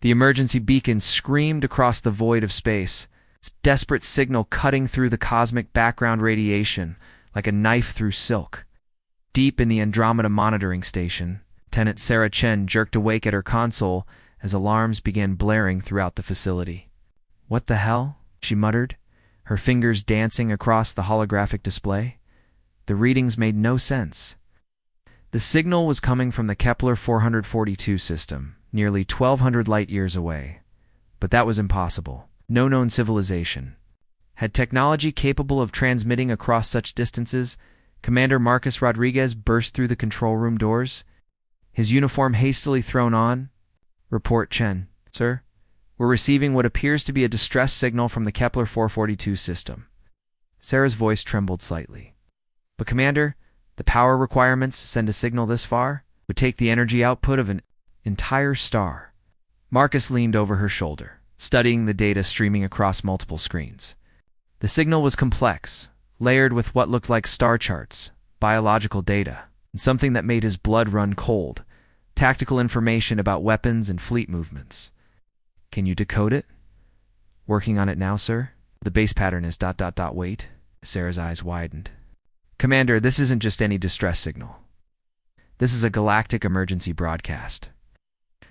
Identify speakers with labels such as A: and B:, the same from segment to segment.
A: The emergency beacon screamed across the void of space, its desperate signal cutting through the cosmic background radiation like a knife through silk. Deep in the Andromeda monitoring station, Lieutenant Sarah Chen jerked awake at her console as alarms began blaring throughout the facility. "What the hell?" she muttered, her fingers dancing across the holographic display. The readings made no sense. The signal was coming from the Kepler 442 system, nearly 1,200 light-years away. But that was impossible. No known civilization had technology capable of transmitting across such distances. Commander Marcus Rodriguez burst through the control room doors, his uniform hastily thrown on. "Report, Chen. Sir, we're receiving what appears to be a distress signal from the Kepler 442 system." Sarah's voice trembled slightly. "But Commander, the power requirements to send a signal this far would take the energy output of an entire star." Marcus leaned over her shoulder, studying the data streaming across multiple screens. The signal was complex, layered with what looked like star charts, biological data, and something that made his blood run cold: tactical information about weapons and fleet movements. "Can you decode it?" "Working on it now, sir. The base pattern is ... Wait." Sarah's eyes widened. "Commander, this isn't just any distress signal. This is a galactic emergency broadcast.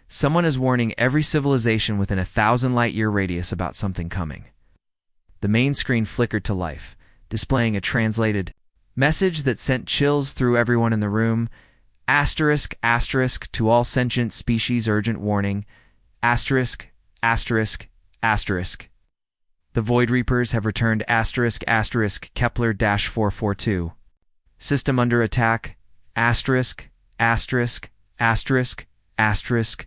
A: Someone is warning every civilization within 1,000 light-year radius about something coming." The main screen flickered to life, displaying a translated message that sent chills through everyone in the room. Asterisk, asterisk, to all sentient species, urgent warning. Asterisk, asterisk, asterisk. The Void Reapers have returned. Asterisk, asterisk, Kepler-442. System under attack. Asterisk, asterisk, asterisk, asterisk.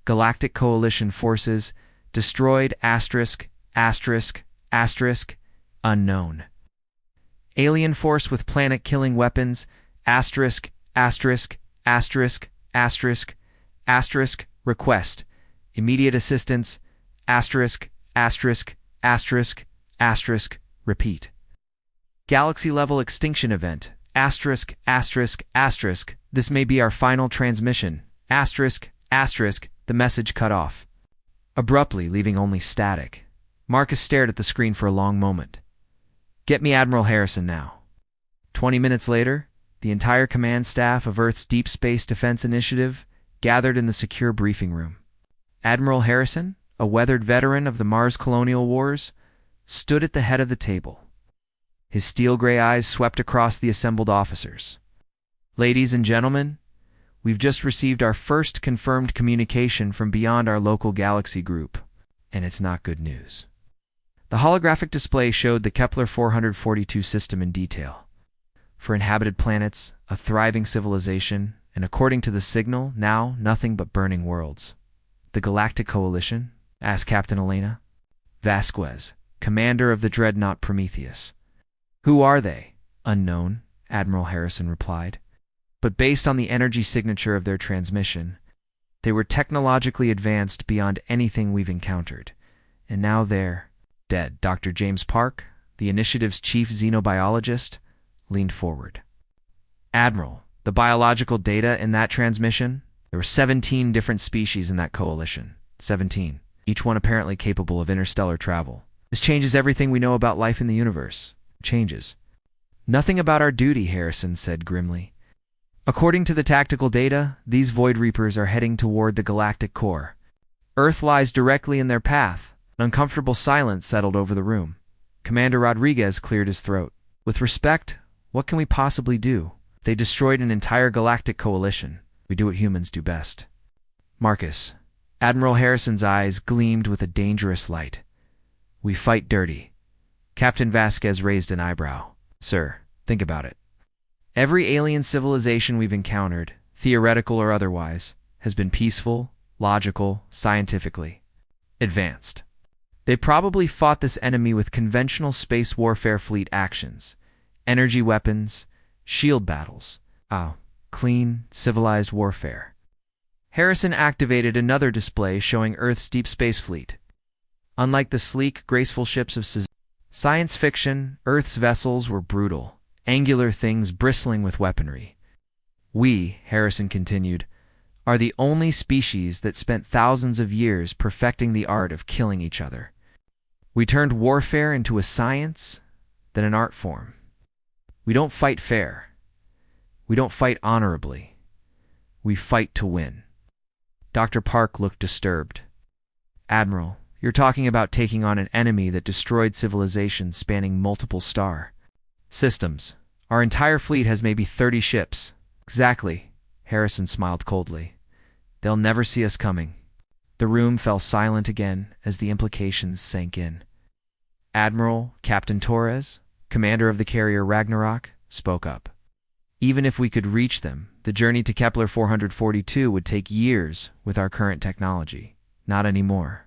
A: Galactic Coalition forces destroyed. Asterisk, asterisk, asterisk, unknown. Alien force with planet-killing weapons. Asterisk, asterisk, asterisk, asterisk, asterisk, request immediate assistance. Asterisk, asterisk, asterisk, asterisk, repeat. Galaxy-level extinction event. Asterisk, asterisk, asterisk, this may be our final transmission. Asterisk, asterisk, the message cut off abruptly, leaving only static. Marcus stared at the screen for a long moment. "Get me Admiral Harrison now." 20 minutes later, the entire command staff of Earth's Deep Space Defense Initiative gathered in the secure briefing room. Admiral Harrison, a weathered veteran of the Mars colonial wars, stood at the head of the table. His steel-gray eyes swept across the assembled officers. "Ladies and gentlemen, we've just received our first confirmed communication from beyond our local galaxy group, and it's not good news." The holographic display showed the Kepler 442 system in detail. For inhabited planets, a thriving civilization, and according to the signal, now nothing but burning worlds. "The Galactic Coalition?" asked Captain Elena. "Vasquez, commander of the dreadnought Prometheus." "Who are they?" "Unknown," Admiral Harrison replied. "But based on the energy signature of their transmission, they were technologically advanced beyond anything we've encountered. And now they're dead." Dr. James Park, the initiative's chief xenobiologist, leaned forward. "Admiral, the biological data in that transmission? There were 17 different species in that coalition. 17. Each one apparently capable of interstellar travel. This changes everything we know about life in the universe. Changes." "Nothing about our duty," Harrison said grimly. "According to the tactical data, these Void Reapers are heading toward the galactic core. Earth lies directly in their path." An uncomfortable silence settled over the room. Commander Rodriguez cleared his throat. "With respect, what can we possibly do? They destroyed an entire galactic coalition. We do what humans do best." "Marcus." Admiral Harrison's eyes gleamed with a dangerous light. "We fight dirty." Captain Vasquez raised an eyebrow. "Sir, think about it. Every alien civilization we've encountered, theoretical or otherwise, has been peaceful, logical, scientifically advanced. They probably fought this enemy with conventional space warfare fleet actions, energy weapons, shield battles. Clean, civilized warfare." Harrison activated another display showing Earth's deep space fleet. Unlike the sleek, graceful ships of science fiction, Earth's vessels were brutal, angular things bristling with weaponry. "We," Harrison continued, are the only species that spent thousands of years perfecting the art of killing each other. We turned warfare into a science, then an art form. We don't fight fair. We don't fight honorably. We fight to win. Dr. Park looked disturbed. Admiral, you're talking about taking on an enemy that destroyed civilizations spanning multiple star systems. Our entire fleet has maybe 30 ships. Exactly, Harrison smiled coldly. They'll never see us coming. The room fell silent again as the implications sank in. Admiral Captain Torres, commander of the carrier Ragnarok, spoke up. Even if we could reach them, the journey to Kepler 442 would take years with our current technology. Not anymore.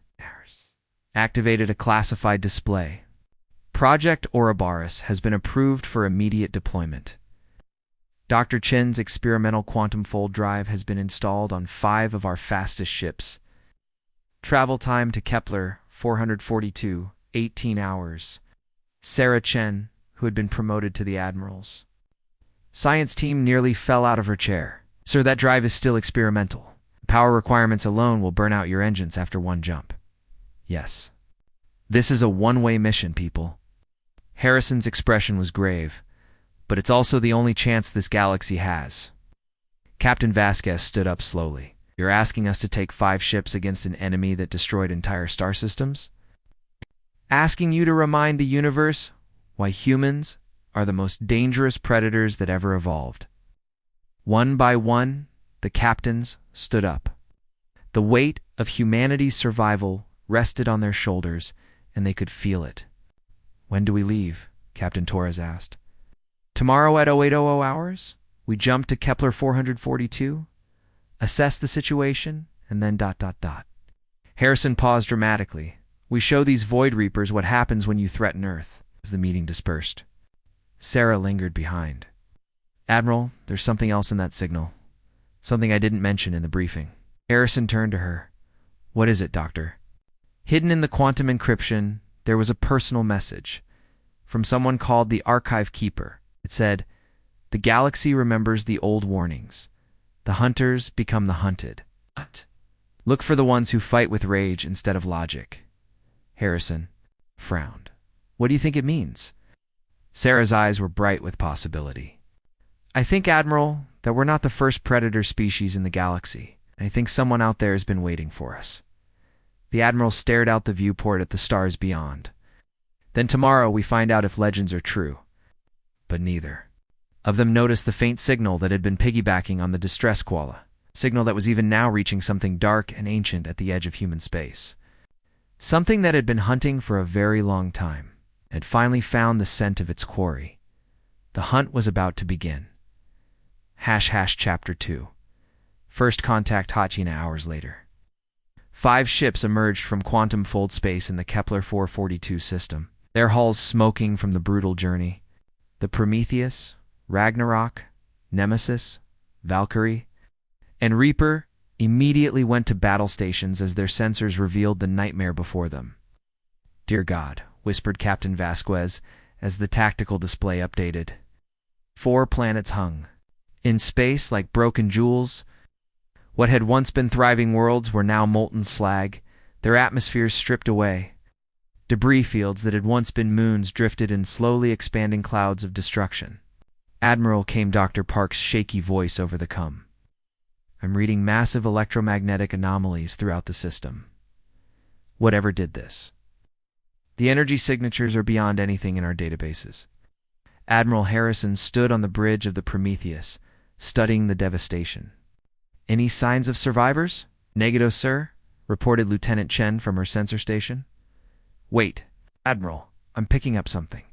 A: Activated a classified display. Project Ouroboros has been approved for immediate deployment. Dr. Chen's experimental quantum fold drive has been installed on 5 of our fastest ships. Travel time to Kepler 442, 18 hours. Sarah Chen, who had been promoted to the admirals. Science team nearly fell out of her chair. Sir, that drive is still experimental. Power requirements alone will burn out your engines after one jump. Yes. This is a one-way mission, people. Harrison's expression was grave, but it's also the only chance this galaxy has. Captain Vasquez stood up slowly. You're asking us to take 5 ships against an enemy that destroyed entire star systems? Asking you to remind the universe why humans are the most dangerous predators that ever evolved. One by one, the captains stood up. The weight of humanity's survival rested on their shoulders, and they could feel it. When do we leave? Captain Torres asked. Tomorrow at 0800 hours, we jump to Kepler 442, assess the situation, and then ... Harrison paused dramatically. We show these Void Reapers what happens when you threaten Earth. As the meeting dispersed, Sarah lingered behind. Admiral, there's something else in that signal. Something I didn't mention in the briefing. Harrison turned to her. What is it, Doctor? Hidden in the quantum encryption, there was a personal message from someone called the Archive Keeper. It said, the galaxy remembers the old warnings. The hunters become the hunted. What? Look for the ones who fight with rage instead of logic. Harrison frowned. What do you think it means? Sarah's eyes were bright with possibility. I think, Admiral, that we're not the first predator species in the galaxy. I think someone out there has been waiting for us. The Admiral stared out the viewport at the stars beyond. Then tomorrow we find out if legends are true. But neither of them noticed the faint signal that had been piggybacking on the distress koala, signal that was even now reaching something dark and ancient at the edge of human space. Something that had been hunting for a very long time, had finally found the scent of its quarry. The hunt was about to begin. # Chapter 2. First contact Hachina hours later. 5 ships emerged from quantum fold space in the Kepler 442 system, their hulls smoking from the brutal journey. The Prometheus, Ragnarok, Nemesis, Valkyrie, and Reaper immediately went to battle stations as their sensors revealed the nightmare before them. Dear God, whispered Captain Vasquez as the tactical display updated. 4 planets hung in space like broken jewels. What had once been thriving worlds were now molten slag, their atmospheres stripped away. Debris fields that had once been moons drifted in slowly expanding clouds of destruction. Admiral, came Dr. Park's shaky voice over the com. I'm reading massive electromagnetic anomalies throughout the system. Whatever did this? The energy signatures are beyond anything in our databases. Admiral Harrison stood on the bridge of the Prometheus, studying the devastation. Any signs of survivors? Negative, sir, reported Lieutenant Chen from her sensor station. Wait, Admiral, I'm picking up something.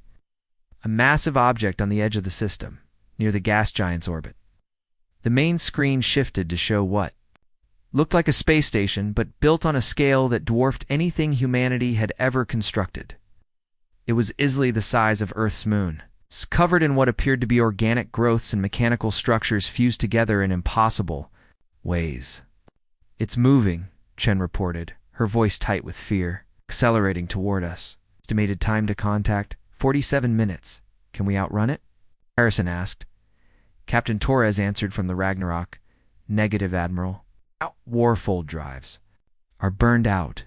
A: A massive object on the edge of the system, near the gas giant's orbit. The main screen shifted to show what looked like a space station, but built on a scale that dwarfed anything humanity had ever constructed. It was easily the size of Earth's moon, covered in what appeared to be organic growths and mechanical structures fused together in impossible ways. It's moving, Chen reported, her voice tight with fear, accelerating toward us. Estimated time to contact, 47 minutes. Can we outrun it? Harrison asked. Captain Torres answered from the Ragnarok. Negative, Admiral. Warfold drives are burned out,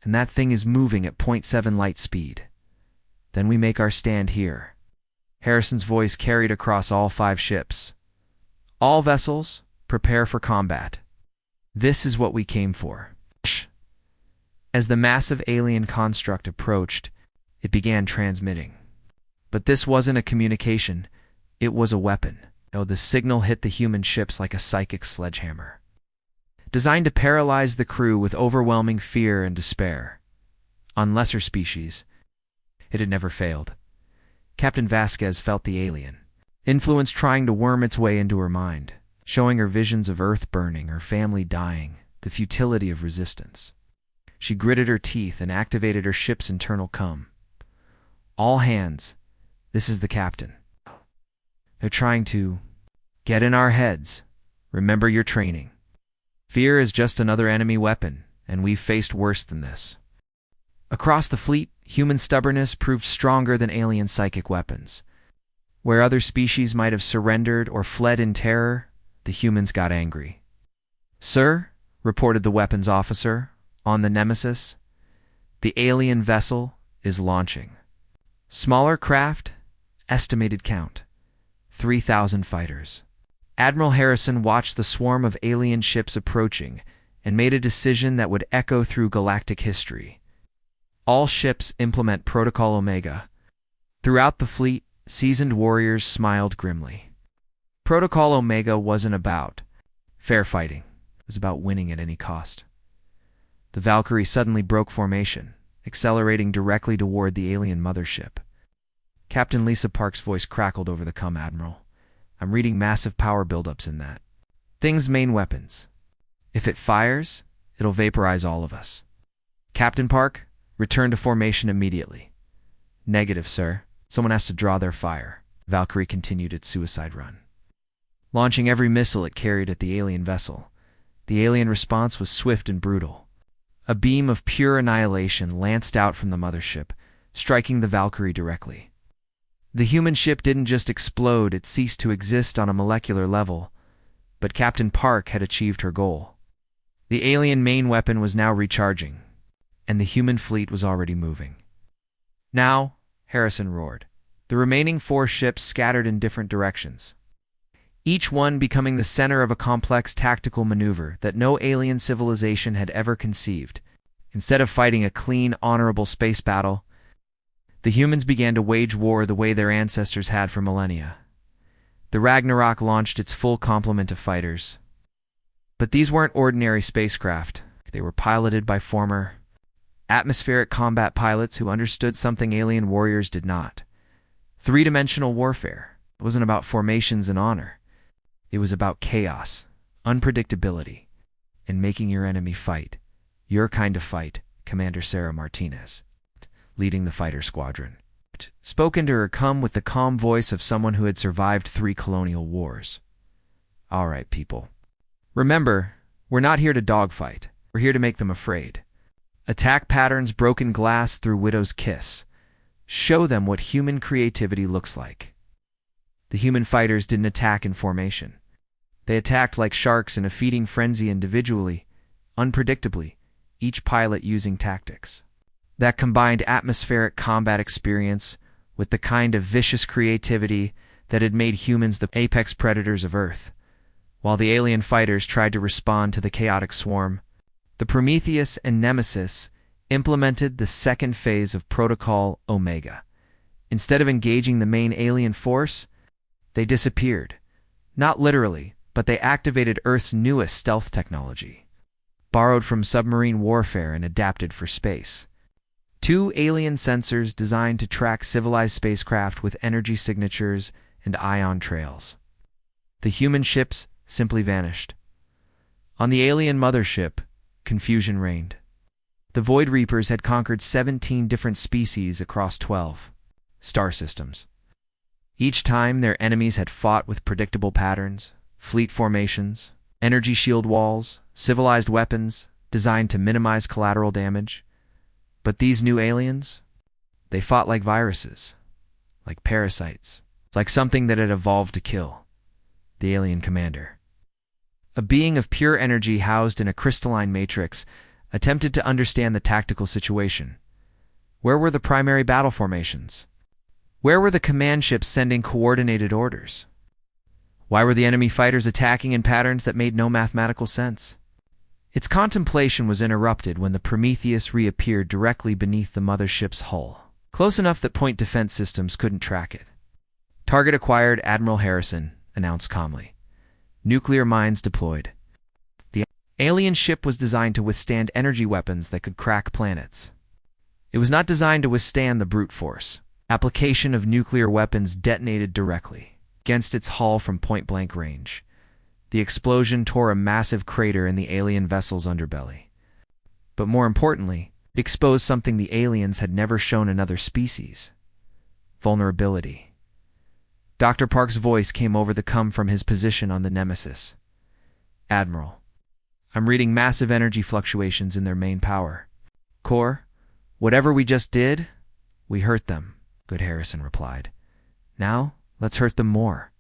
A: and that thing is moving at .7 light speed. Then we make our stand here. Harrison's voice carried across all 5 ships. All vessels, prepare for combat. This is what we came for. As the massive alien construct approached, it began transmitting. But this wasn't a communication, it was a weapon. The signal hit the human ships like a psychic sledgehammer, designed to paralyze the crew with overwhelming fear and despair. On lesser species, it had never failed. Captain Vasquez felt the alien influence trying to worm its way into her mind, showing her visions of Earth burning, her family dying, the futility of resistance. She gritted her teeth and activated her ship's internal comm. All hands, this is the captain. They're trying to get in our heads. Remember your training. Fear is just another enemy weapon, and we've faced worse than this. Across the fleet, human stubbornness proved stronger than alien psychic weapons. Where other species might have surrendered or fled in terror, the humans got angry. "Sir," reported the weapons officer, on the Nemesis, "the alien vessel is launching. Smaller craft, estimated count, 3,000 fighters." Admiral Harrison watched the swarm of alien ships approaching and made a decision that would echo through galactic history. All ships implement Protocol Omega. Throughout the fleet, seasoned warriors smiled grimly. Protocol Omega wasn't about fair fighting. It was about winning at any cost. The Valkyrie suddenly broke formation, accelerating directly toward the alien mothership. Captain Lisa Park's voice crackled over the comm, "Admiral, I'm reading massive power buildups in that thing's main weapons. If it fires, it'll vaporize all of us. Captain Park, return to formation immediately." "Negative, sir. Someone has to draw their fire." Valkyrie continued its suicide run, launching every missile it carried at the alien vessel. The alien response was swift and brutal. A beam of pure annihilation lanced out from the mothership, striking the Valkyrie directly. The human ship didn't just explode, it ceased to exist on a molecular level, but Captain Park had achieved her goal. The alien main weapon was now recharging, and the human fleet was already moving. "Now," Harrison roared, the remaining 4 ships scattered in different directions, each one becoming the center of a complex tactical maneuver that no alien civilization had ever conceived. Instead of fighting a clean, honorable space battle, the humans began to wage war the way their ancestors had for millennia. The Ragnarok launched its full complement of fighters. But these weren't ordinary spacecraft. They were piloted by former atmospheric combat pilots who understood something alien warriors did not. 3-dimensional warfare. It wasn't about formations and honor. It was about chaos, unpredictability, and making your enemy fight. Your kind of fight, Commander Sarah Martinez, leading the fighter squadron, spoke into her comm with the calm voice of someone who had survived 3 colonial wars. "All right, people. Remember, we're not here to dogfight. We're here to make them afraid. Attack patterns, broken glass through Widow's Kiss. Show them what human creativity looks like." The human fighters didn't attack in formation. They attacked like sharks in a feeding frenzy, individually, unpredictably, each pilot using tactics that combined atmospheric combat experience with the kind of vicious creativity that had made humans the apex predators of Earth. While the alien fighters tried to respond to the chaotic swarm, the Prometheus and Nemesis implemented the second phase of Protocol Omega. Instead of engaging the main alien force, they disappeared. Not literally, but they activated Earth's newest stealth technology, borrowed from submarine warfare and adapted for space. 2 alien sensors designed to track civilized spacecraft with energy signatures and ion trails. The human ships simply vanished. On the alien mothership, confusion reigned. The Void Reapers had conquered 17 different species across 12 star systems. Each time, their enemies had fought with predictable patterns, fleet formations, energy shield walls, civilized weapons designed to minimize collateral damage. But these new aliens, they fought like viruses, like parasites, like something that had evolved to kill. The alien commander, A being of pure energy housed in a crystalline matrix attempted to understand the tactical situation. Where were the primary battle formations? Where were the command ships sending coordinated orders? Why were the enemy fighters attacking in patterns that made no mathematical sense? Its contemplation was interrupted when the Prometheus reappeared directly beneath the mothership's hull, close enough that point defense systems couldn't track it. Target acquired, Admiral Harrison announced calmly. Nuclear mines deployed. The alien ship was designed to withstand energy weapons that could crack planets. It was not designed to withstand the brute force application of nuclear weapons detonated directly against its hull from point-blank range. The explosion tore a massive crater in the alien vessel's underbelly. But more importantly, it exposed something the aliens had never shown another species: vulnerability. Dr. Park's voice came over the com from his position on the Nemesis. Admiral, I'm reading massive energy fluctuations in their main power core. Whatever we just did, we hurt them, Good Harrison replied. Now, let's hurt them more.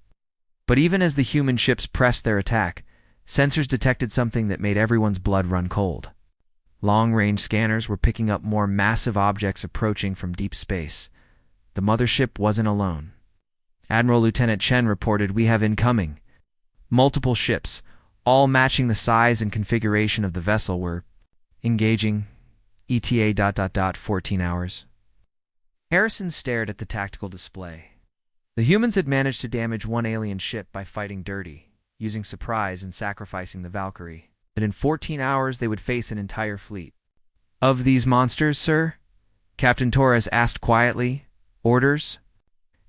A: But even as the human ships pressed their attack, sensors detected something that made everyone's blood run cold. Long-range scanners were picking up more massive objects approaching from deep space. The mothership wasn't alone. Admiral Lieutenant Chen reported, "We have incoming." Multiple ships, all matching the size and configuration of the vessel, were engaging. ETA ... 14 hours. Harrison stared at the tactical display. The humans had managed to damage one alien ship by fighting dirty, using surprise and sacrificing the Valkyrie. But in 14 hours they would face an entire fleet. "Of these monsters, sir?" Captain Torres asked quietly. "Orders?"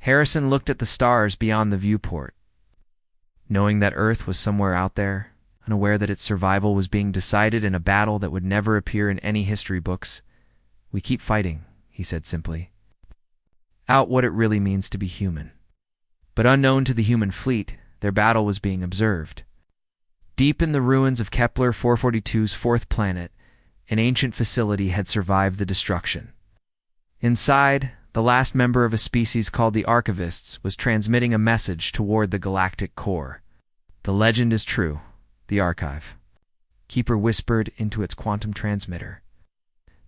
A: Harrison looked at the stars beyond the viewport. Knowing that Earth was somewhere out there, unaware that its survival was being decided in a battle that would never appear in any history books, "We keep fighting," he said simply. Out what it really means to be human. But unknown to the human fleet, their battle was being observed. Deep in the ruins of Kepler 442's fourth planet, an ancient facility had survived the destruction. Inside, the last member of a species called the Archivists was transmitting a message toward the galactic core. "The legend is true, the archive," Keeper whispered into its quantum transmitter.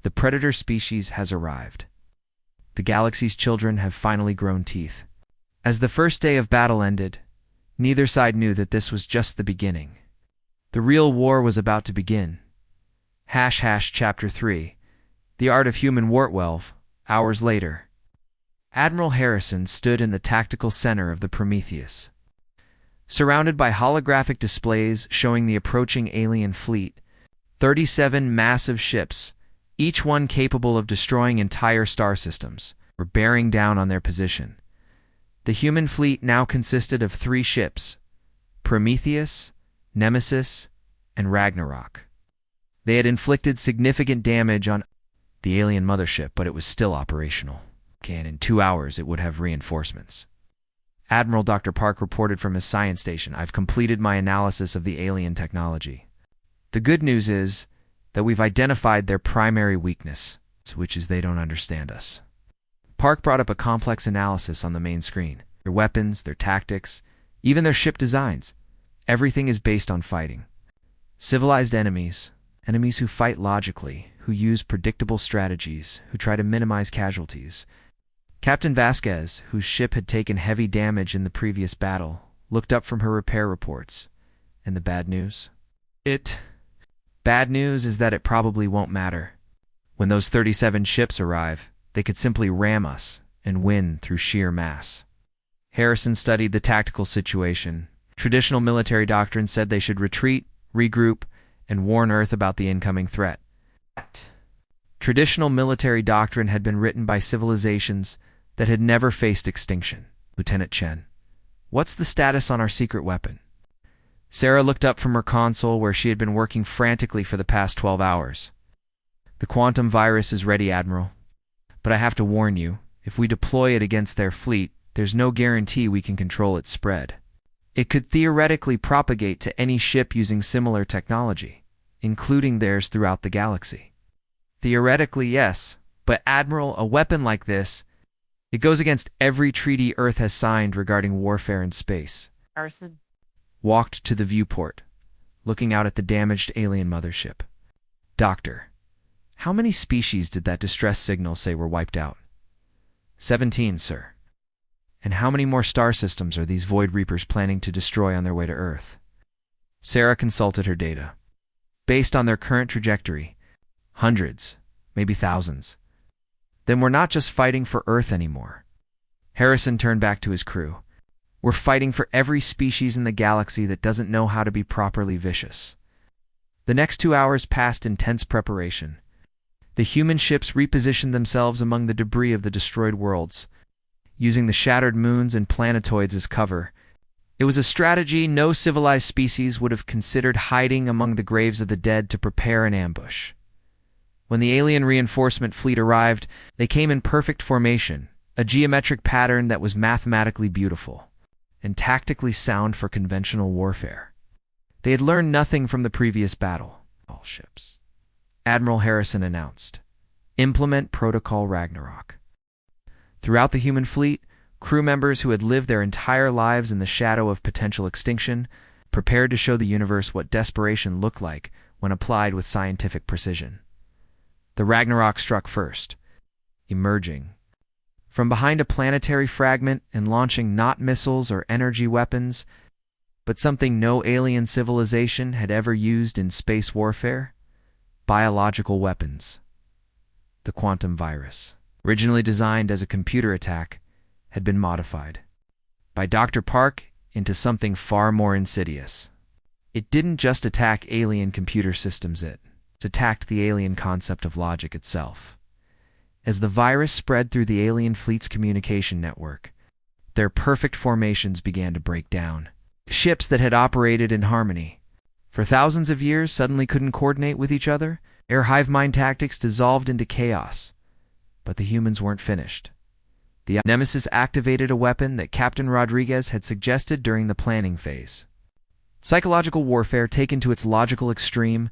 A: "The predator species has arrived. The galaxy's children have finally grown teeth." As the first day of battle ended, neither side knew that this was just the beginning. The real war was about to begin. Chapter 3. The Art of Human Wartwelve. Hours later. Admiral Harrison stood in the tactical center of the Prometheus. Surrounded by holographic displays showing the approaching alien fleet, 37 massive ships, each one capable of destroying entire star systems, were bearing down on their position. The human fleet now consisted of 3 ships: Prometheus, Nemesis, and Ragnarok. They had inflicted significant damage on the alien mothership, but it was still operational. And in 2 hours it would have reinforcements. Admiral Dr. Park reported from his science station, "I've completed my analysis of the alien technology. The good news is that we've identified their primary weakness, which is they don't understand us." Park brought up a complex analysis on the main screen. Their weapons, their tactics, even their ship designs. Everything is based on fighting. Civilized enemies, enemies who fight logically, who use predictable strategies, who try to minimize casualties. Captain Vasquez, whose ship had taken heavy damage in the previous battle, looked up from her repair reports. "And the bad news?" Bad news is that it probably won't matter. When those 37 ships arrive, they could simply ram us and win through sheer mass." Harrison studied the tactical situation. Traditional military doctrine said they should retreat, regroup, and warn Earth about the incoming threat. Traditional military doctrine had been written by civilizations that had never faced extinction. "Lieutenant Chen, what's the status on our secret weapon?" Sarah looked up from her console where she had been working frantically for the past 12 hours. "The quantum virus is ready, Admiral. But I have to warn you, if we deploy it against their fleet, there's no guarantee we can control its spread. It could theoretically propagate to any ship using similar technology, including theirs throughout the galaxy." "Theoretically, yes, but Admiral, a weapon like this, it goes against every treaty Earth has signed regarding warfare in space."
B: Arson.
A: Walked to the viewport. looking out at the damaged alien mothership. "Doctor, how many species did that distress signal say were wiped out?" 17, sir. "And how many more star systems are these Void Reapers planning to destroy on their way to Earth?" Sarah consulted her data. "Based on their current trajectory, hundreds, maybe thousands. Then we're not just fighting for Earth anymore." Harrison turned back to his crew. "We're fighting for every species in the galaxy that doesn't know how to be properly vicious." The next 2 hours passed in tense preparation. The human ships repositioned themselves among the debris of the destroyed worlds, using the shattered moons and planetoids as cover. It was a strategy no civilized species would have considered, hiding among the graves of the dead to prepare an ambush. When the alien reinforcement fleet arrived, they came in perfect formation, a geometric pattern that was mathematically beautiful and tactically sound for conventional warfare. They had learned nothing from the previous battle. All ships, Admiral Harrison announced, "Implement Protocol Ragnarok." Throughout the human fleet, crew members who had lived their entire lives in the shadow of potential extinction prepared to show the universe what desperation looked like when applied with scientific precision. The Ragnarok struck first, emerging from behind a planetary fragment and launching not missiles or energy weapons, but something no alien civilization had ever used in space warfare: biological weapons. The quantum virus, originally designed as a computer attack, had been modified by Dr. Park into something far more insidious. It didn't just attack alien computer systems, it attacked the alien concept of logic itself. As the virus spread through the alien fleet's communication network, their perfect formations began to break down. Ships that had operated in harmony for thousands of years suddenly couldn't coordinate with each other. Their hive mind tactics dissolved into chaos. But the humans weren't finished. The Nemesis activated a weapon that Captain Rodriguez had suggested during the planning phase. Psychological warfare taken to its logical extreme.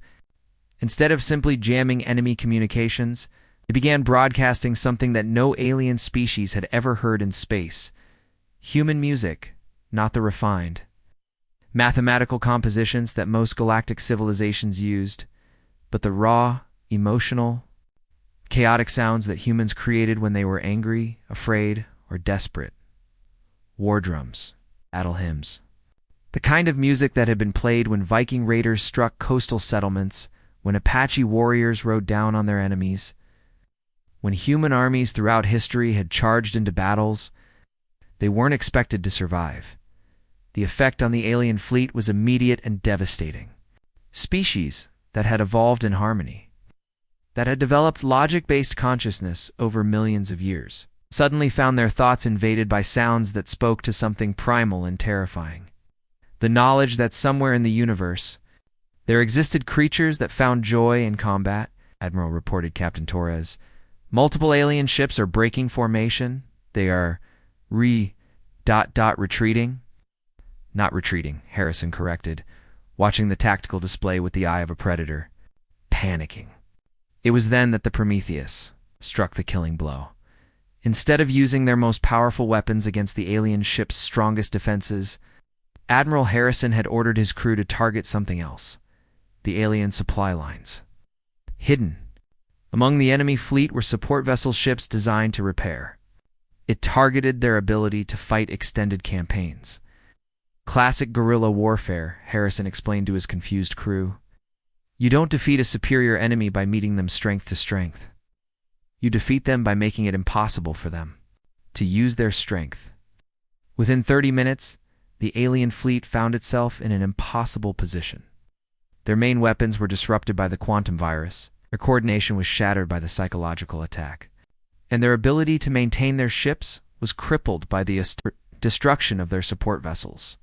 A: Instead of simply jamming enemy communications, they began broadcasting something that no alien species had ever heard in space: human music, not the refined, mathematical compositions that most galactic civilizations used, but the raw, emotional, chaotic sounds that humans created when they were angry, afraid, or desperate. War drums, battle hymns. The kind of music that had been played when Viking raiders struck coastal settlements, when Apache warriors rode down on their enemies, when human armies throughout history had charged into battles. They weren't expected to survive. The effect on the alien fleet was immediate and devastating. Species that had evolved in harmony, that had developed logic-based consciousness over millions of years, suddenly found their thoughts invaded by sounds that spoke to something primal and terrifying. The knowledge that somewhere in the universe there existed creatures that found joy in combat. Admiral reported Captain Torres. "Multiple alien ships are breaking formation. They are retreating." "Not retreating," Harrison corrected, watching the tactical display with the eye of a predator. "Panicking." It was then that the Prometheus struck the killing blow. Instead of using their most powerful weapons against the alien ship's strongest defenses, Admiral Harrison had ordered his crew to target something else: the alien supply lines. Hidden among the enemy fleet were support vessel ships designed to repair. It targeted their ability to fight extended campaigns. Classic guerrilla warfare, Harrison explained to his confused crew. You don't defeat a superior enemy by meeting them strength to strength. You defeat them by making it impossible for them to use their strength. Within 30 minutes, the alien fleet found itself in an impossible position. Their main weapons were disrupted by the quantum virus, their coordination was shattered by the psychological attack, and their ability to maintain their ships was crippled by the destruction of their support vessels.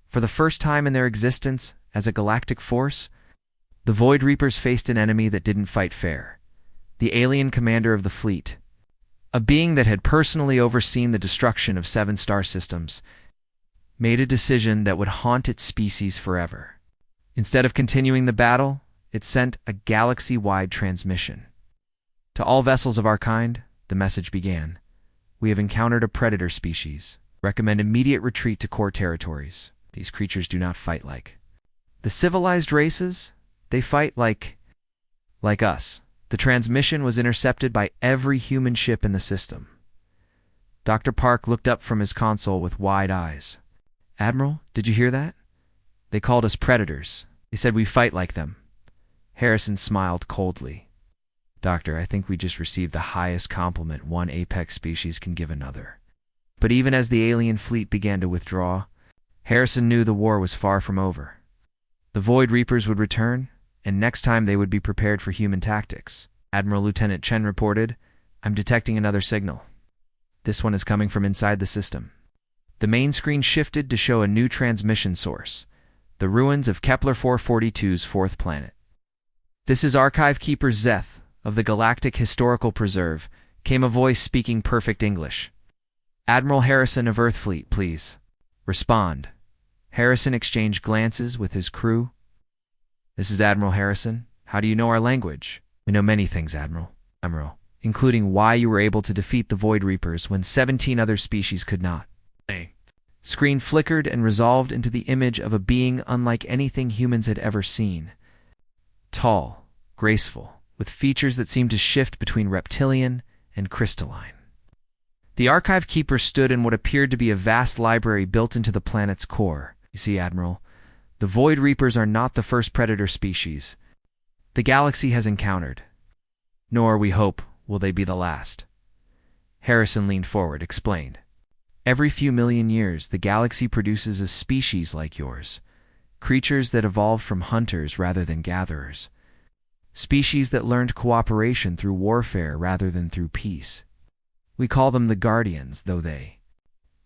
A: For the first time in their existence as a galactic force, the Void Reapers faced an enemy that didn't fight fair: the alien commander of the fleet, a being that had personally overseen the destruction of 7 star systems, made a decision that would haunt its species forever. Instead of continuing the battle, it sent a galaxy-wide transmission. To all vessels of our kind, the message began: we have encountered a predator species. Recommend immediate retreat to core territories. These creatures do not fight like The civilized races, they fight like us. The transmission was intercepted by every human ship in the system. Dr. Park looked up from his console with wide eyes. Admiral, did you hear that? They called us predators. They said we fight like them. Harrison smiled coldly. Doctor, I think we just received the highest compliment one apex species can give another. But even as the alien fleet began to withdraw, Harrison knew the war was far from over. The Void Reapers would return, and next time they would be prepared for human tactics. Admiral Lieutenant Chen reported, I'm detecting another signal. This one is coming from inside the system. The main screen shifted to show a new transmission source, the ruins of Kepler 442's fourth planet. This is Archive Keeper Zeth of the Galactic Historical Preserve, came a voice speaking perfect English. Admiral Harrison of Earthfleet, please. Respond. Harrison exchanged glances with his crew. This is Admiral Harrison. How do you know our language? We know many things, Admiral, including why you were able to defeat the Void Reapers when 17 other species could not. Screen flickered and resolved into the image of a being unlike anything humans had ever seen. Tall, graceful, with features that seemed to shift between reptilian and crystalline. The Archive Keeper stood in what appeared to be a vast library built into the planet's core. You see, Admiral, the Void Reapers are not the first predator species the galaxy has encountered, nor, we hope, will they be the last. Harrison leaned forward, explained. Every few million years, the galaxy produces a species like yours, creatures that evolved from hunters rather than gatherers, species that learned cooperation through warfare rather than through peace. We call them the Guardians, though they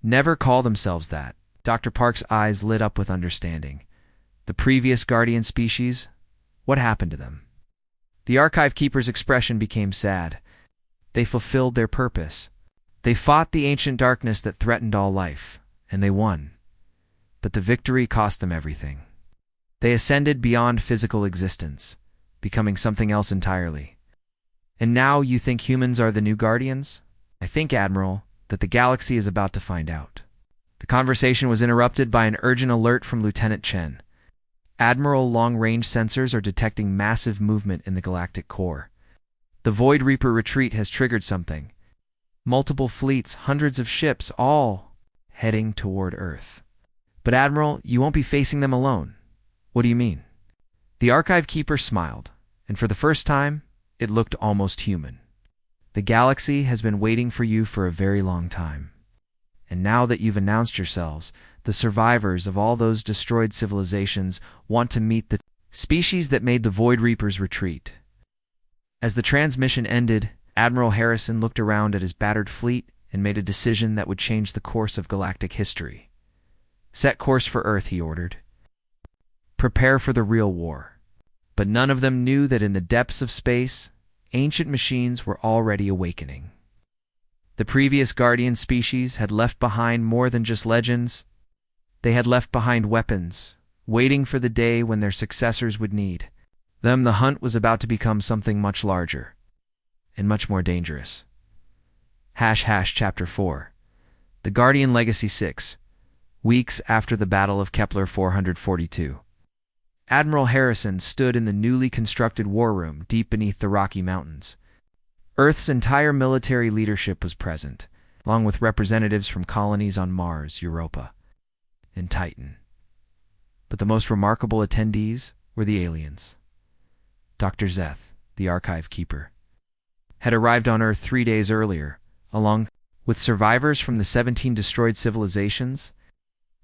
A: never call themselves that. Dr. Park's eyes lit up with understanding. The previous Guardian species, what happened to them? The Archive Keeper's expression became sad. They fulfilled their purpose. They fought the ancient darkness that threatened all life, and they won. But the victory cost them everything. They ascended beyond physical existence, becoming something else entirely. And now you think humans are the new Guardians? I think, Admiral, that the galaxy is about to find out. The conversation was interrupted by an urgent alert from Lieutenant Chen. Admiral, long-range sensors are detecting massive movement in the galactic core. The Void Reaper retreat has triggered something. Multiple fleets, hundreds of ships, all heading toward Earth. But Admiral, you won't be facing them alone. What do you mean? The Archive Keeper smiled, and for the first time, it looked almost human. The galaxy has been waiting for you for a very long time. And now that you've announced yourselves, the survivors of all those destroyed civilizations want to meet the species that made the Void Reapers retreat. As the transmission ended, Admiral Harrison looked around at his battered fleet and made a decision that would change the course of galactic history. Set course for Earth, he ordered. Prepare for the real war. But none of them knew that in the depths of space, ancient machines were already awakening. The previous Guardian species had left behind more than just legends. They had left behind weapons, waiting for the day when their successors would need them. The hunt was about to become something much larger and much more dangerous. Chapter 4. The Guardian Legacy 6. Weeks after the Battle of Kepler 442. Admiral Harrison stood in the newly constructed war room deep beneath the Rocky Mountains. Earth's entire military leadership was present, along with representatives from colonies on Mars, Europa, and Titan. But the most remarkable attendees were the aliens. Dr. Zeth, the Archive Keeper, had arrived on Earth 3 days earlier, along with survivors from the 17 destroyed civilizations.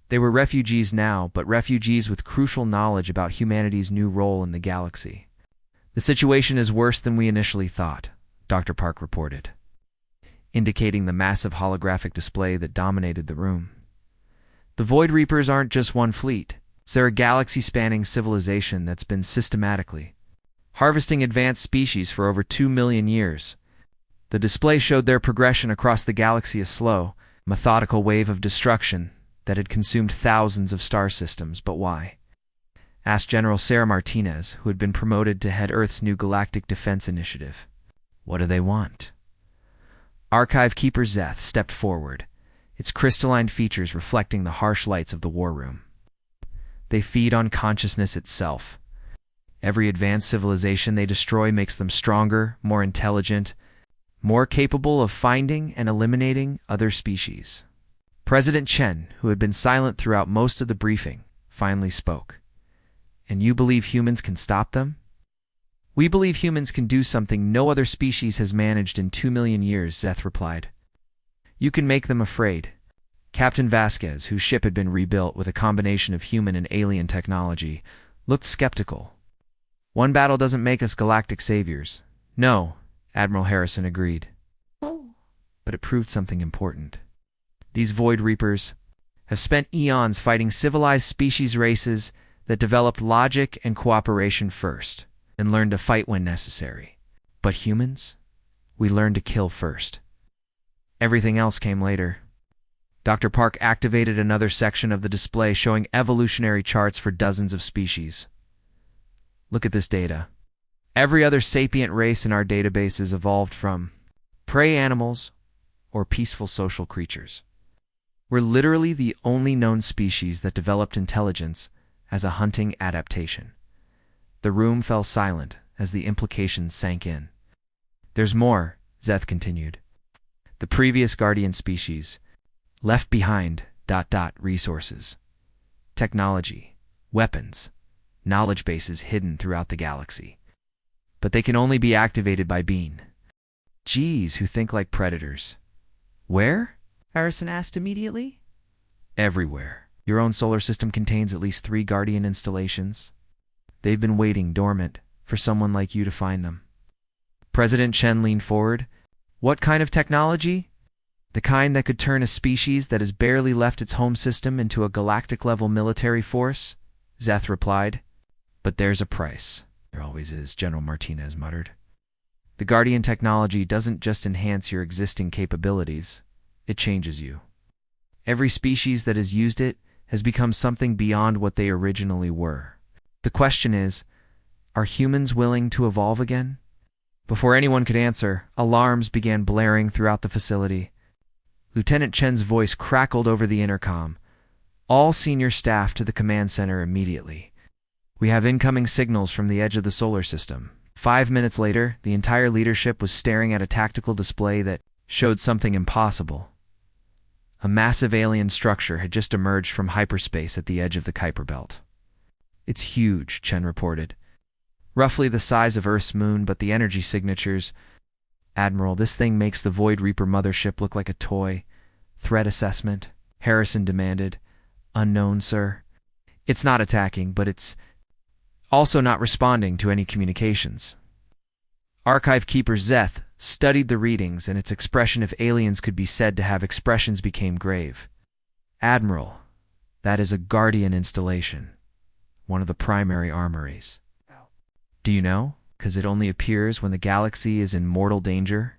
A: They were refugees now, but refugees with crucial knowledge about humanity's new role in the galaxy. The situation is worse than we initially thought, Dr. Park reported, indicating the massive holographic display that dominated the room. The Void Reapers aren't just one fleet. They're a galaxy-spanning civilization that's been systematically harvesting advanced species for over 2 million years. The display showed their progression across the galaxy, a slow, methodical wave of destruction that had consumed thousands of star systems. But why? Asked General Sarah Martinez, who had been promoted to head Earth's new Galactic Defense Initiative. What do they want? Archive Keeper Zeth stepped forward, its crystalline features reflecting the harsh lights of the war room. They feed on consciousness itself. Every advanced civilization they destroy makes them stronger, more intelligent, more capable of finding and eliminating other species. President Chen, who had been silent throughout most of the briefing, finally spoke. "And you believe humans can stop them?" "We believe humans can do something no other species has managed in 2 million years," Zeth replied. "You can make them afraid." Captain Vasquez, whose ship had been rebuilt with a combination of human and alien technology, looked skeptical. "One battle doesn't make us galactic saviors." "No," Admiral Harrison agreed. "But it proved something important. These Void Reapers have spent eons fighting civilized species races that developed logic and cooperation first, and learned to fight when necessary. But humans? We learned to kill first. Everything else came later." Dr. Park activated another section of the display showing evolutionary charts for dozens of species. "Look at this data. Every other sapient race in our databases evolved from prey animals or peaceful social creatures. We're literally the only known species that developed intelligence as a hunting adaptation." The room fell silent as the implications sank in. "There's more," Zeth continued. "The previous guardian species left behind ... resources, technology, weapons, knowledge bases hidden throughout the galaxy. But they can only be activated by beings who think like predators." "Where?" Harrison asked immediately. "Everywhere. Your own solar system contains at least 3 guardian installations. They've been waiting dormant for someone like you to find them." President Chen leaned forward. "What kind of technology?" "The kind that could turn a species that has barely left its home system into a galactic-level military force," Zeth replied. "But there's a price." "There always is," General Martinez muttered. "The Guardian technology doesn't just enhance your existing capabilities, it changes you. Every species that has used it has become something beyond what they originally were. The question is, are humans willing to evolve again?" Before anyone could answer, alarms began blaring throughout the facility. Lieutenant Chen's voice crackled over the intercom. "All senior staff to the command center immediately. We have incoming signals from the edge of the solar system." 5 minutes later, the entire leadership was staring at a tactical display that showed something impossible. A massive alien structure had just emerged from hyperspace at the edge of the Kuiper Belt. "It's huge," Chen reported. "Roughly the size of Earth's moon, but the energy signatures—" "Admiral, this thing makes the Void Reaper mothership look like a toy." "Threat assessment?" Harrison demanded. "Unknown, sir. It's not attacking, but it's also not responding to any communications." Archive Keeper Zeth studied the readings, and its expression, if aliens could be said to have expressions, became grave. "Admiral, that is a Guardian installation, one of the primary armories." "Do you know? 'Cause it only appears when the galaxy is in mortal danger."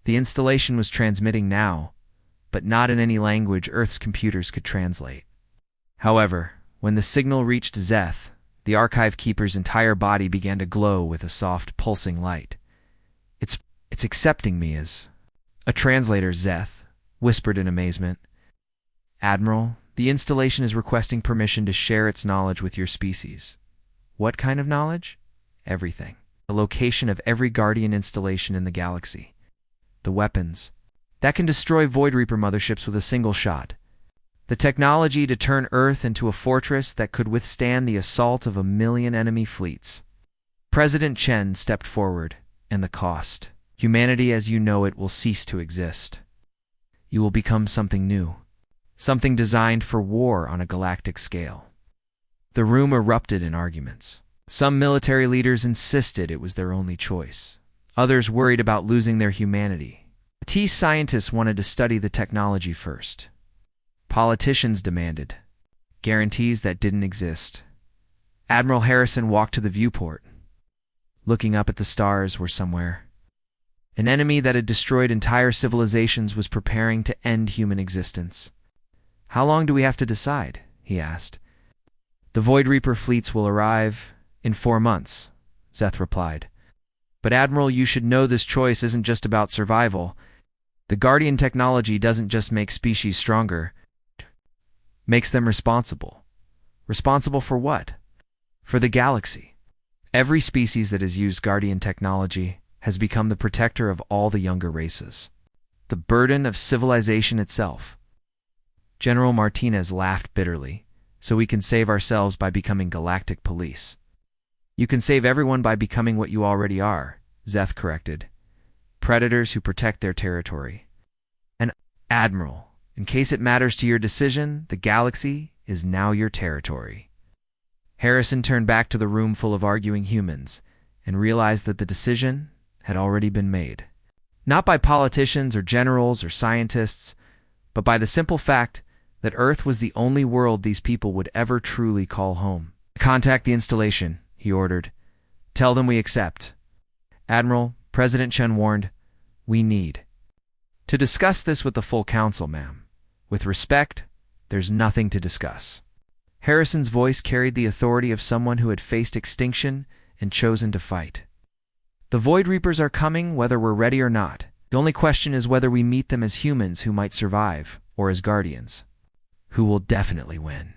A: The installation was transmitting now, but not in any language Earth's computers could translate. However, when the signal reached Zeth, the Archive Keeper's entire body began to glow with a soft, pulsing light. It's accepting me as a translator," Zeth whispered in amazement. "Admiral, the installation is requesting permission to share its knowledge with your species." "What kind of knowledge?" "Everything. The location of every Guardian installation in the galaxy. The weapons that can destroy Void Reaper motherships with a single shot. The technology to turn Earth into a fortress that could withstand the assault of 1 million enemy fleets." President Chen stepped forward. "And the cost? Humanity as you know it will cease to exist. You will become something new, something designed for war on a galactic scale." The room erupted in arguments. Some military leaders insisted it was their only choice. Others worried about losing their humanity. Scientists wanted to study the technology first. Politicians demanded guarantees that didn't exist. Admiral Harrison walked to the viewport. Looking up at the stars were somewhere. An enemy that had destroyed entire civilizations was preparing to end human existence. "How long do we have to decide?" he asked. "The Void Reaper fleets will arrive in 4 months," Zeth replied. "But Admiral, you should know this choice isn't just about survival. The Guardian technology doesn't just make species stronger, it makes them responsible. Responsible for what? For the galaxy. Every species that has used Guardian technology has become the protector of all the younger races. The burden of civilization itself. General Martinez laughed bitterly. So we can save ourselves by becoming galactic police. You can save everyone by becoming what you already are, Zeth corrected. Predators who protect their territory. And Admiral, in case it matters to your decision, the galaxy is now your territory. Harrison turned back to the room full of arguing humans and realized that the decision had already been made. Not by politicians or generals or scientists, but by the simple fact that Earth was the only world these people would ever truly call home. Contact the installation, he ordered. Tell them we accept. Admiral, President Chen warned, we need to discuss this with the full council, ma'am. With respect, there's nothing to discuss. Harrison's voice carried the authority of someone who had faced extinction and chosen to fight. The Void Reapers are coming whether we're ready or not. The only question is whether we meet them as humans who might survive, or as guardians, who will definitely win.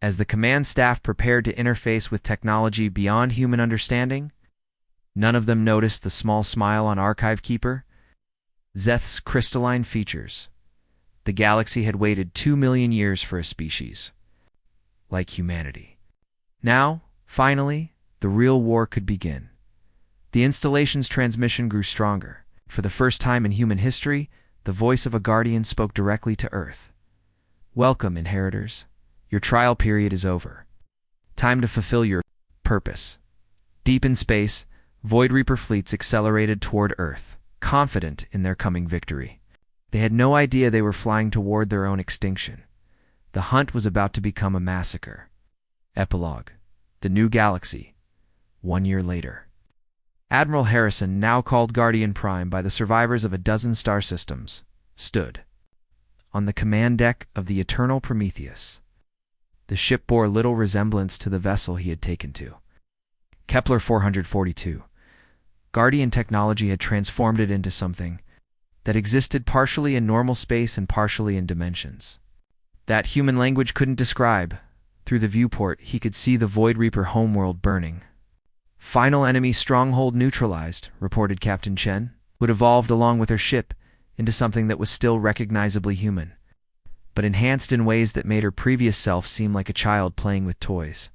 A: As the command staff prepared to interface with technology beyond human understanding, none of them noticed the small smile on Archive Keeper. Zeth's crystalline features. The galaxy had waited 2 million years for a species like humanity. Now, finally, the real war could begin. The installation's transmission grew stronger. For the first time in human history, the voice of a guardian spoke directly to Earth. Welcome, inheritors. Your trial period is over. Time to fulfill your purpose. Deep in space, Void Reaper fleets accelerated toward Earth, confident in their coming victory. They had no idea they were flying toward their own extinction. The hunt was about to become a massacre. Epilogue. The New Galaxy. 1 year later. Admiral Harrison, now called Guardian Prime by the survivors of a dozen star systems, stood on the command deck of the Eternal Prometheus. The ship bore little resemblance to the vessel he had taken to. Kepler 442. Guardian technology had transformed it into something that existed partially in normal space and partially in dimensions that human language couldn't describe. Through the viewport, he could see the Void Reaper homeworld burning. Final enemy stronghold neutralized, reported Captain Chen, who had evolved along with her ship into something that was still recognizably human, but enhanced in ways that made her previous self seem like a child playing with toys.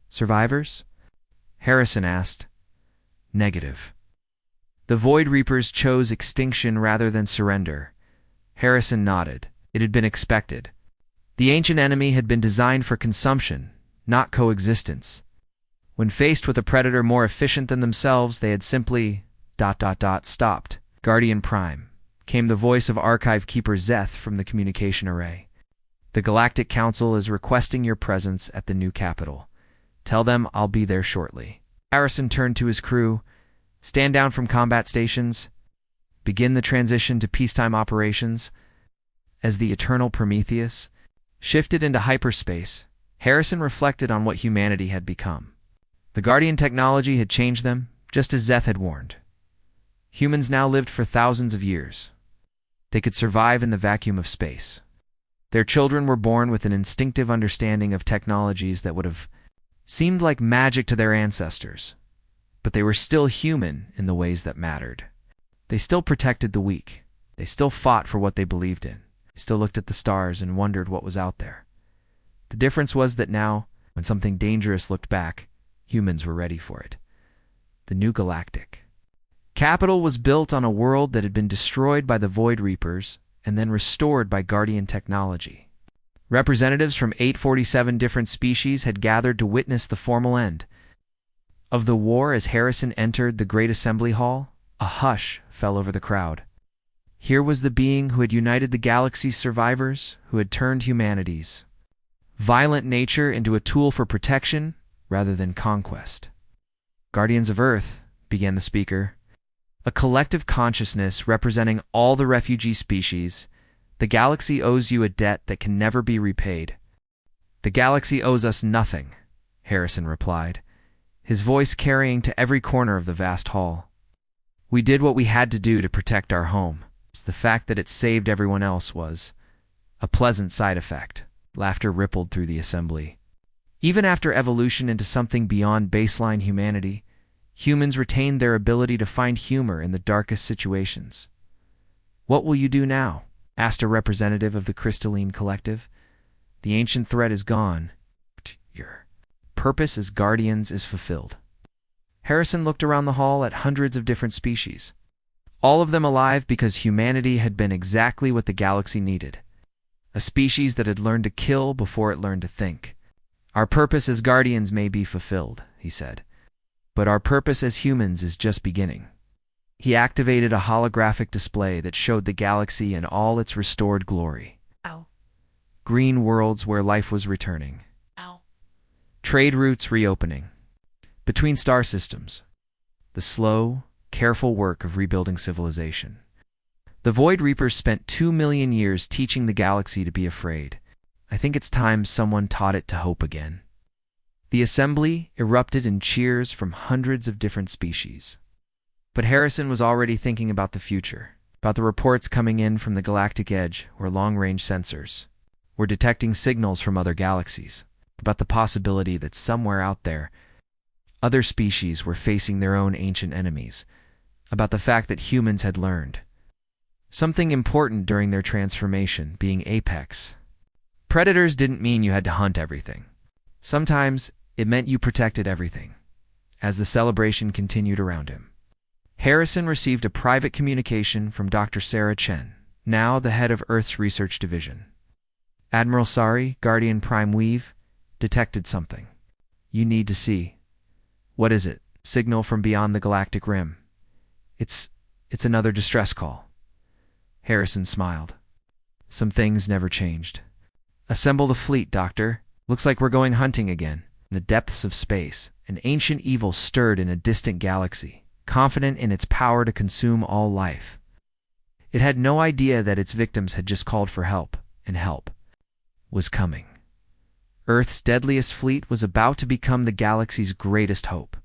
A: Survivors? Harrison asked. Negative. The Void Reapers chose extinction rather than surrender. Harrison nodded. It had been expected. The ancient enemy had been designed for consumption, not coexistence. When faced with a predator more efficient than themselves, they had simply ... stopped. Guardian Prime. Came the voice of Archive Keeper Zeth from the communication array. The Galactic Council is requesting your presence at the new capital. Tell them I'll be there shortly. Harrison turned to his crew. Stand down from combat stations. Begin the transition to peacetime operations. As the Eternal Prometheus shifted into hyperspace, Harrison reflected on what humanity had become. The Guardian technology had changed them, just as Zeth had warned. Humans now lived for thousands of years. They could survive in the vacuum of space. Their children were born with an instinctive understanding of technologies that would have seemed like magic to their ancestors, but they were still human in the ways that mattered. They still protected the weak. They still fought for what they believed in. They still looked at the stars and wondered what was out there. The difference was that now, when something dangerous looked back, humans were ready for it. The new galactic capital was built on a world that had been destroyed by the Void Reapers and then restored by Guardian technology. Representatives from 847 different species had gathered to witness the formal end of the war. As Harrison entered the Great Assembly Hall, a hush fell over the crowd. Here was the being who had united the galaxy's survivors, who had turned humanity's violent nature into a tool for protection rather than conquest. Guardians of Earth, began the speaker, a collective consciousness representing all the refugee species. The galaxy owes you a debt that can never be repaid. The galaxy owes us nothing, Harrison replied, his voice carrying to every corner of the vast hall. We did what we had to do to protect our home. The fact that it saved everyone else was a pleasant side effect. Laughter rippled through the assembly. Even after evolution into something beyond baseline humanity, humans retained their ability to find humor in the darkest situations. "What will you do now?" asked a representative of the Crystalline Collective. "The ancient threat is gone. Your purpose as guardians is fulfilled." Harrison looked around the hall at hundreds of different species, all of them alive because humanity had been exactly what the galaxy needed. A species that had learned to kill before it learned to think. "Our purpose as guardians may be fulfilled," he said, "but our purpose as humans is just beginning." He activated a holographic display that showed the galaxy in all its restored glory.
B: Ow.
A: Green worlds where life was returning.
B: Ow.
A: Trade routes reopening. Between star systems. The slow, careful work of rebuilding civilization. The Void Reapers spent 2 million years teaching the galaxy to be afraid. I think it's time someone taught it to hope again. The assembly erupted in cheers from hundreds of different species. But Harrison was already thinking about the future, about the reports coming in from the galactic edge where long-range sensors were detecting signals from other galaxies, about the possibility that somewhere out there, other species were facing their own ancient enemies, about the fact that humans had learned something important during their transformation, being apex. Predators didn't mean you had to hunt everything. Sometimes it meant you protected everything. As the celebration continued around him, Harrison received a private communication from Dr. Sarah Chen, now the head of Earth's research division. "Admiral Sari, Guardian Prime Weave, detected something. You need to see." "What is it?" "Signal from beyond the galactic rim. It's another distress call." Harrison smiled. Some things never changed. "Assemble the fleet, Doctor. Looks like we're going hunting again." In the depths of space, an ancient evil stirred in a distant galaxy, confident in its power to consume all life. It had no idea that its victims had just called for help, and help was coming. Earth's deadliest fleet was about to become the galaxy's greatest hope.